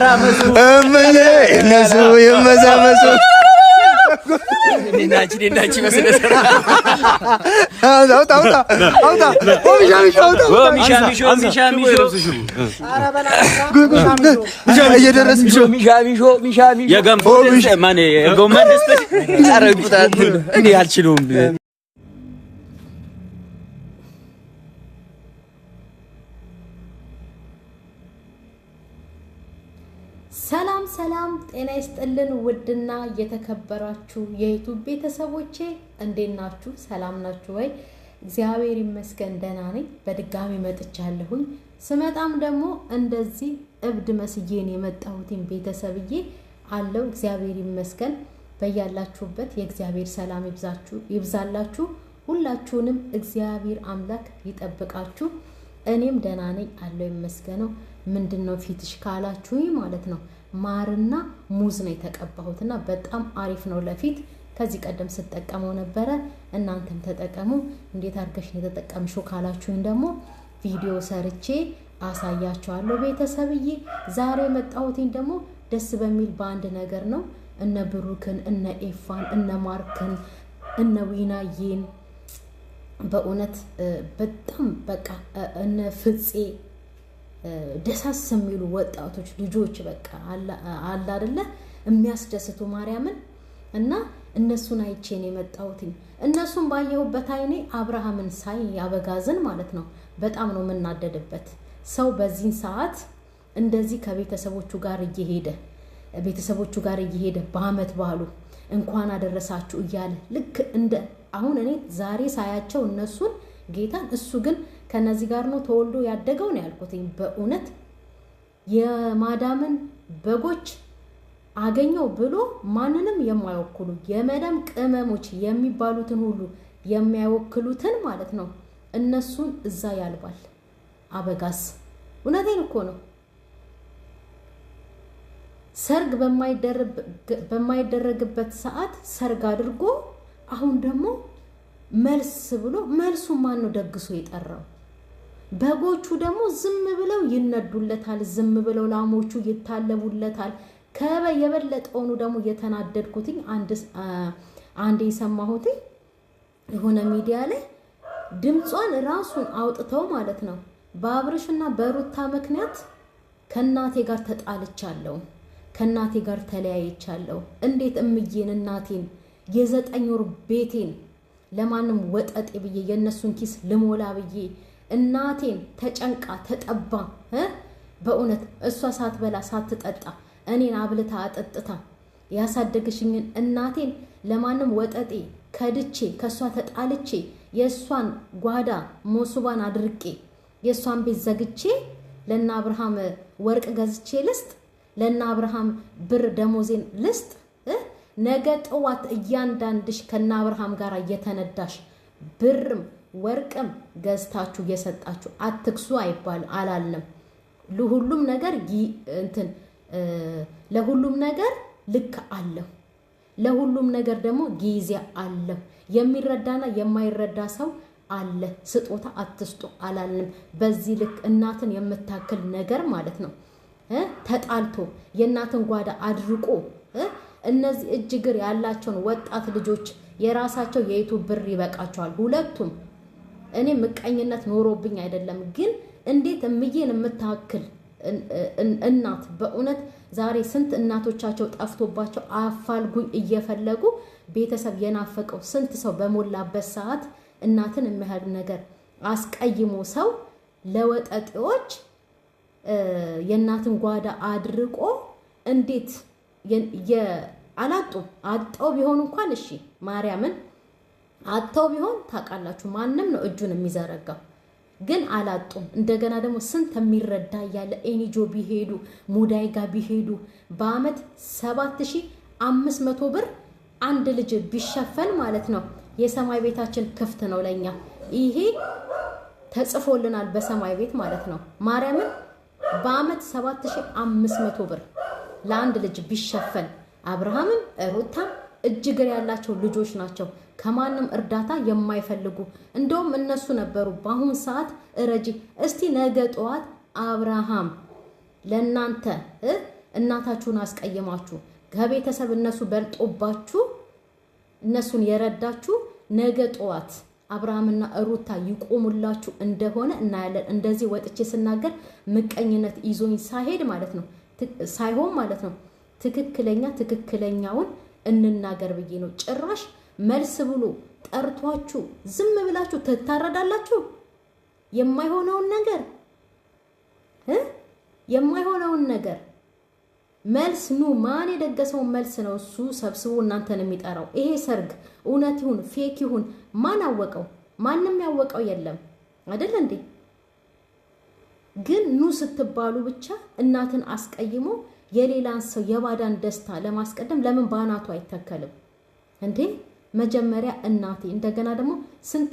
እነሱ የመዛመሱ ዲናቺ መስለሰ አውጣ ሰላም ጤና ይስጥልን ውድና የተከበራችሁ የዩቲዩብ ቤተሰቦቼ እንዴት ናችሁ? ሰላም ናችሁ ወይ? እግዚአብሔር ይመስገን ደህና ነኝ። በድጋሚ መጥቻለሁኝ። ስመጣም ደግሞ እንደዚህ እብድ መስዬን የመጣሁትን ቤተሰብዬ አለው። እግዚአብሔር ይመስገን። በያላችሁበት የእግዚአብሔር ሰላም ይብዛላችሁ። ሁላችሁንም እግዚአብሔር አምላክ ይጠብቃችሁ። እኔም ደህና ነኝ አለው ይመስገነው። ምንድነው ፊትሽ ካላችሁኝ ማለት ነው ማርና ሙዝ ነው የተቀባሁትና በጣም አሪፍ ነው ለፊት። ከዚህ ቀደም ስትጠቀመው ነበረ። እናንተም ተጠቀሙ። እንዴት አድርገሽ ነው የተጠቀምሽው ካላችሁኝ ደግሞ ቪዲዮ ሰርቼ አሳያችኋለሁ ቤተሰብዬ። ዛሬ መጣሁትኝ ደግሞ ደስ በሚል ባንድ ነገር ነው። እነ ብሩክን፣ እነ ኤፋን፣ እነ ማርክን፣ እነ ዊናዬን በእውነት በጣም በቃ እነ ፍፄ ደሳስ የሚሉ ወጣቶች ልጆች በቃ አላ አይደለ የሚያስደስቱ ማርያምን እና እነሱን አይቼን የመጣሁትኝ። እነሱን ባየሁበት አይኔ አብርሃምን ሳይ ያበጋዝን ማለት ነው በጣም ነው የምናደድበት። ሰው በዚህን ሰዓት እንደዚህ ከቤተሰቦቹ ጋር እየሄደ በአመት ባሉ እንኳን አደረሳችሁ እያለ ልክ እንደ አሁን እኔ ዛሬ ሳያቸው እነሱን ጌታን እሱ ግን ከነዚህ ጋር ነው ተወልዶ ያደገው ነው ያልኩትኝ። በእውነት የማዳምን በጎች አገኘው ብሎ ማንንም የማይወክሉ የመዳም ቅመሞች የሚባሉትን ሁሉ የሚያወክሉትን ማለት ነው እነሱን እዛ ያልባል አበጋዝ። እውነቴን እኮ ነው። ሰርግ በማይደረግበት ሰዓት ሰርግ አድርጎ አሁን ደግሞ መልስ ብሎ መልሱ ማን ነው ደግሶ የጠራው? በጎቹ ደግሞ ዝም ብለው ይነዱለታል። ዝም ብለው ላሞቹ ይታለቡለታል። የበለጠው ነው ደግሞ የተናደድኩትኝ አንዴ የሰማሁትኝ የሆነ ሚዲያ ላይ ድምጿን ራሱን አውጥተው ማለት ነው በአብርሽና በሩታ ምክንያት ከናቴ ጋር ተጣልቻለሁ፣ ከናቴ ጋር ተለያይቻለሁ። እንዴት እምዬን እናቴን የ9 ወር ቤቴን ለማንም ወጠጤ ብዬ የነሱን ኪስ ልሞላ ብዬ እናቴን ተጨንቃ ተጠባ በእውነት እሷ ሳትበላ ሳትጠጣ እኔን አብልታ አጠጥታ ያሳደገሽኝን እናቴን ለማንም ወጠጤ ከድቼ ከሷ ተጣልቼ የሷን ጓዳ ሞሱባን አድርቄ የሷን ቤት ዘግቼ ለና አብርሃም ወርቅ ገዝቼ ልስጥ፣ ለና አብርሃም ብር ደሞዜን ልስጥ። ነገ ጠዋት እያንዳንድሽ ከና አብርሃም ጋር እየተነዳሽ ብርም ወርቅም ገዝታችሁ እየሰጣችሁ አትክሱ አይባል አላልንም። ለሁሉም ነገር ለሁሉም ነገር ልክ አለው። ለሁሉም ነገር ደግሞ ጊዜ አለው። የሚረዳና የማይረዳ ሰው አለ። ስጦታ አትስጡ አላልንም። በዚህ ልክ እናትን የምታክል ነገር ማለት ነው ተጣልቶ የእናትን ጓዳ አድርቆ እነዚህ እጅግር ያላቸውን ወጣት ልጆች የራሳቸው የዩቲዩብ ብር ይበቃቸዋል ሁለቱም። እኔ ምቀኝነት ኖሮብኝ አይደለም፣ ግን እንዴት እምዬን የምታክል እናት በእውነት ዛሬ ስንት እናቶቻቸው ጠፍቶባቸው አፋልጉኝ እየፈለጉ ቤተሰብ የናፈቀው ስንት ሰው በሞላበት ሰዓት እናትን የሚያህል ነገር አስቀይሞ ሰው ለወጠጤዎች የእናትን ጓዳ አድርቆ እንዴት አጣው ቢሆን እንኳን እሺ ማርያምን አጣው ቢሆን ታውቃላችሁ ማንም ነው እጁን የሚዘረጋው፣ ግን አላጡም። እንደገና ደግሞ ስንት የሚረዳ ያለ ኤኒጆ ቢሄዱ ሙዳይ ጋር ቢሄዱ በአመት 7500 ብር አንድ ልጅ ቢሸፈን ማለት ነው የሰማይ ቤታችን ክፍት ነው ለኛ። ይሄ ተጽፎልናል በሰማይ ቤት ማለት ነው። ማርያምን በአመት 7500 ብር ለአንድ ልጅ ቢሸፈን አብርሃምም ሩታም እጅግር ያላቸው ልጆች ናቸው። ከማንም እርዳታ የማይፈልጉ እንደውም እነሱ ነበሩ በአሁን ሰዓት እረጂ እስቲ ነገ ጠዋት አብርሃም ለናንተ እናታችሁን አስቀይማችሁ ከቤተሰብ እነሱ በልጦባችሁ እነሱን የረዳችሁ ነገ ጠዋት አብርሃምና ሩታ ይቆሙላችሁ እንደሆነ እናያለን። እንደዚህ ወጥቼ ስናገር ምቀኝነት ይዞኝ ሳይሄድ ማለት ነው ሳይሆን ማለት ነው ትክክለኛውን እንናገር ብዬ ነው። ጭራሽ መልስ ብሎ ጠርቷችሁ ዝም ብላችሁ ትታረዳላችሁ። የማይሆነውን ነገር መልስ ኑ ማን የደገሰውን መልስ ነው እሱ ሰብስቦ እናንተን የሚጠራው። ይሄ ሰርግ እውነት ይሁን ፌክ ይሁን ማን አወቀው? ማንም ያወቀው የለም አይደል እንዴ? ግን ኑ ስትባሉ ብቻ እናትን አስቀይሞ የሌላን ሰው የባዳን ደስታ ለማስቀደም ለምን ባናቱ አይተከልም እንዴ? መጀመሪያ እናቴ እንደገና ደግሞ ስንት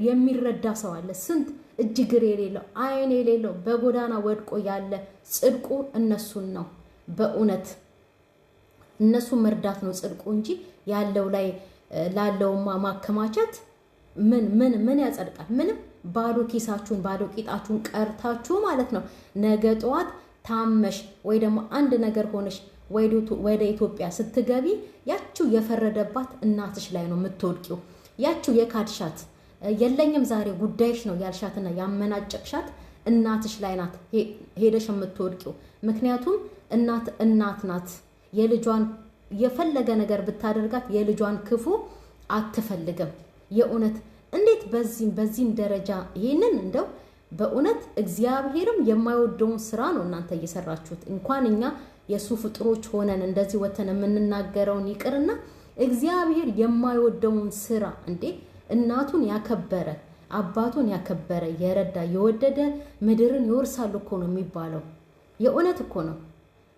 የሚረዳ ሰው አለ። ስንት እጅግር የሌለው አይን የሌለው በጎዳና ወድቆ ያለ ጽድቁ እነሱን ነው። በእውነት እነሱ መርዳት ነው ጽድቁ እንጂ ያለው ላይ ላለውማ ማከማቸት ምን ያጸድቃል? ምንም። ባዶ ኪሳችሁን ባዶ ቂጣችሁን ቀርታችሁ ማለት ነው ነገ ጠዋት ታመሽ ወይ ደግሞ አንድ ነገር ሆነሽ ወደ ኢትዮጵያ ስትገቢ ያቺው የፈረደባት እናትሽ ላይ ነው የምትወድቂው። ያቺው የካድሻት የለኝም ዛሬ ጉዳይሽ ነው ያልሻትና ያመናጨቅሻት እናትሽ ላይ ናት ሄደሽ የምትወድቂው። ምክንያቱም እናት ናት። የልጇን የፈለገ ነገር ብታደርጋት የልጇን ክፉ አትፈልግም። የእውነት እንዴት በዚህም ደረጃ ይሄንን እንደው በእውነት እግዚአብሔርም የማይወደውን ስራ ነው እናንተ እየሰራችሁት። እንኳን እኛ የሱ ፍጥሮች ሆነን እንደዚህ ወተን የምንናገረውን ይቅርና እግዚአብሔር የማይወደውን ስራ እንዴ እናቱን ያከበረ አባቱን ያከበረ የረዳ የወደደ ምድርን ይወርሳል እኮ ነው የሚባለው። የእውነት እኮ ነው።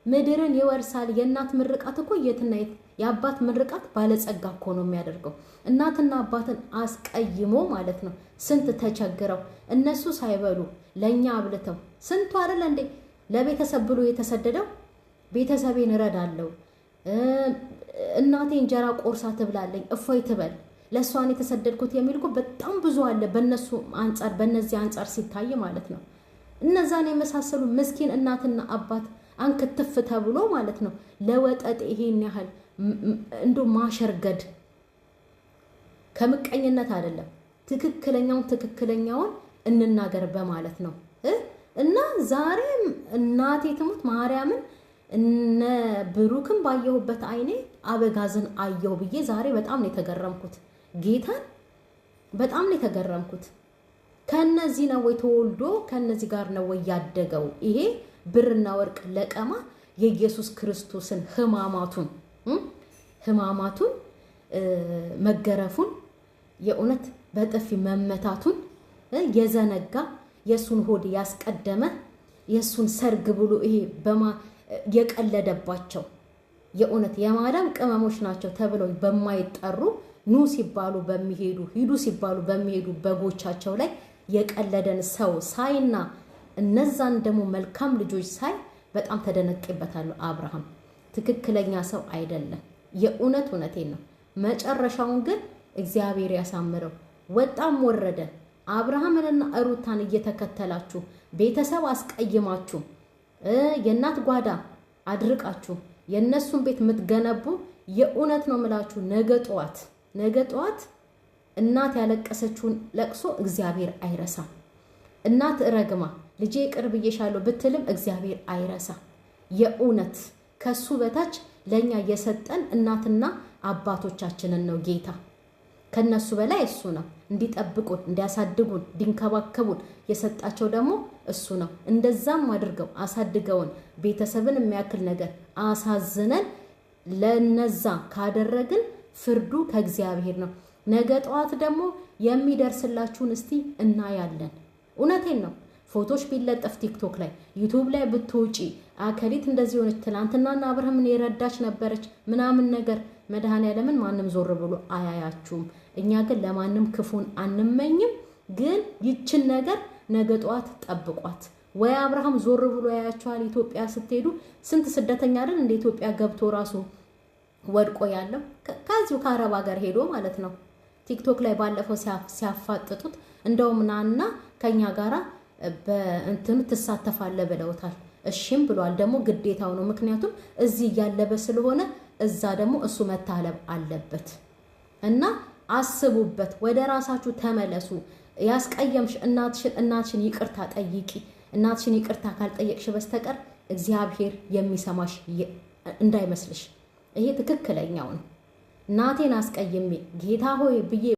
ምድርን ይወርሳል። የእናት ምርቃት እኮ የትና የአባት ምርቃት ባለጸጋ እኮ ነው የሚያደርገው። እናትና አባትን አስቀይሞ ማለት ነው ስንት ተቸግረው እነሱ ሳይበሉ ለኛ አብልተው ስንቱ አይደል እንዴ ለቤተሰብ ብሎ የተሰደደው። ቤተሰቤን እረዳለሁ እናቴ እንጀራ ቆርሳ ትብላለኝ እፎይ ትበል ለሷን የተሰደድኩት የሚልኩ በጣም ብዙ አለ። በእነሱ አንጻር በእነዚህ አንጻር ሲታይ ማለት ነው እነዛን የመሳሰሉ ምስኪን እናትና አባት አንከትፍ ተብሎ ማለት ነው ለወጠጥ ይሄን ያህል እንዶ ማሸርገድ ከምቀኝነት አይደለም። ትክክለኛውን እንናገር በማለት ነው። እና ዛሬም እናቴ ትሙት ማርያምን እነ ብሩክን ባየሁበት አይኔ አበጋዝን አየሁ ብዬ ዛሬ በጣም ነው የተገረምኩት። ጌታን በጣም ነው የተገረምኩት። ከነዚህ ነው ወይ ተወልዶ ከነዚህ ጋር ነው ወይ ያደገው? ይሄ ብርና ወርቅ ለቀማ የኢየሱስ ክርስቶስን ህማማቱን መገረፉን የእውነት በጥፊ መመታቱን የዘነጋ የሱን ሆድ ያስቀደመ የሱን ሰርግ ብሎ ይሄ የቀለደባቸው የእውነት የማዳም ቅመሞች ናቸው ተብለው በማይጠሩ ኑ ሲባሉ በሚሄዱ ሂዱ ሲባሉ በሚሄዱ በጎቻቸው ላይ የቀለደን ሰው ሳይና እነዛን ደግሞ መልካም ልጆች ሳይ በጣም ተደነቅበታለሁ። አብርሃም ትክክለኛ ሰው አይደለም። እውነቴን ነው። መጨረሻውን ግን እግዚአብሔር ያሳምረው። ወጣም ወረደ አብርሃምንና ሩታን እየተከተላችሁ ቤተሰብ አስቀይማችሁ የእናት ጓዳ አድርቃችሁ የነሱን ቤት የምትገነቡ የእውነት ነው የምላችሁ ነገ ጠዋት እናት ያለቀሰችውን ለቅሶ እግዚአብሔር አይረሳም። እናት ረግማ ልጄ ቅርብ ብዬሻለሁ ብትልም እግዚአብሔር አይረሳም። የእውነት ከሱ በታች ለኛ የሰጠን እናትና አባቶቻችንን ነው ጌታ። ከነሱ በላይ እሱ ነው እንዲጠብቁን፣ እንዲያሳድጉን፣ እንዲንከባከቡን የሰጣቸው ደግሞ እሱ ነው። እንደዛም አድርገው አሳድገውን ቤተሰብን የሚያክል ነገር አሳዝነን ለነዛ ካደረግን ፍርዱ ከእግዚአብሔር ነው። ነገ ጠዋት ደግሞ የሚደርስላችሁን እስቲ እናያለን። እውነቴን ነው። ፎቶሽ ቢለጠፍ ቲክቶክ ላይ ዩቲዩብ ላይ ብትውጪ አከሊት እንደዚህ ሆነች ትናንትናና አብርሃምን የረዳች ነበረች ምናምን ነገር መድኃኔዓለምን ማንም ዞር ብሎ አያያችሁም። እኛ ግን ለማንም ክፉን አንመኝም። ግን ይችን ነገር ነገ ጠዋት ጠብቋት። ወይ አብርሃም ዞር ብሎ ያያችኋል። ኢትዮጵያ ስትሄዱ ስንት ስደተኛ አይደል እንደ ኢትዮጵያ ገብቶ ራሱ ወድቆ ያለው ከዚሁ ከአረብ ሀገር ሄዶ ማለት ነው። ቲክቶክ ላይ ባለፈው ሲያፋጥጡት እንደውም ናና ከኛ ጋራ በእንትኑ ትሳተፋለህ ብለውታል። እሺም ብሏል ደግሞ ግዴታው ነው ምክንያቱም እዚህ ያለበ ስለሆነ እዛ ደግሞ እሱ መታለብ አለበት እና አስቡበት ወደ ራሳችሁ ተመለሱ ያስቀየምሽ እናትሽን ይቅርታ ጠይቂ እናትሽን ይቅርታ ካልጠየቅሽ በስተቀር እግዚአብሔር የሚሰማሽ እንዳይመስልሽ ይሄ ትክክለኛው ነው እናቴን አስቀየሜ ጌታ ሆይ ብዬ